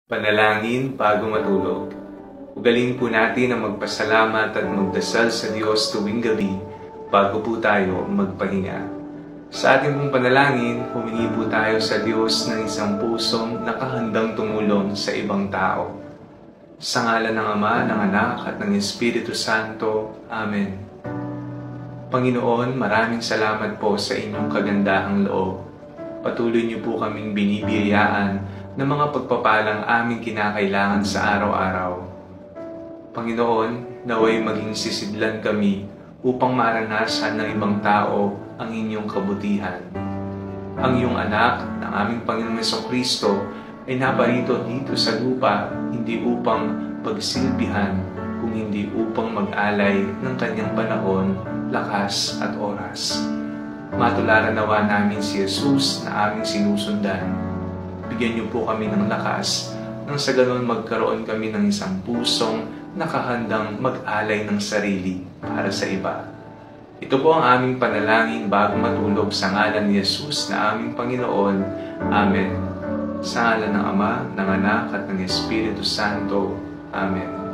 Panalangin bago matulog. Ugalin po natin ang magpasalamat at magdasal sa Diyos tuwing gabi bago po tayo magpahinga. Sa ating pong panalangin, humingi po tayo sa Diyos ng isang pusong nakahandang tumulong sa ibang tao. Sa ngalan ng Ama, ng Anak at ng Espiritu Santo. Amen. Panginoon, maraming salamat po sa inyong kagandahang loob. Patuloy niyo po kaming binibiyayaan ng mga pagpapalang aming kinakailangan sa araw-araw. Panginoon, naway maging sisidlan kami upang maranasan ng ibang tao ang inyong kabutihan. Ang iyong anak, ng aming Panginoong Jesucristo, ay naparito dito sa lupa hindi upang pagsilbihan, kung hindi upang mag-alay ng kanyang panahon, lakas at oras. Matularan nawa namin si Jesus na aming sinusundan. Bigyan niyo po kami ng lakas nang sa ganon magkaroon kami ng isang pusong nakahandang mag-alay ng sarili para sa iba. Ito po ang aming panalangin bago matulog sa ngalan ni Jesus na aming Panginoon. Amen. Sa ngalan ng Ama, ng Anak at ng Espiritu Santo. Amen.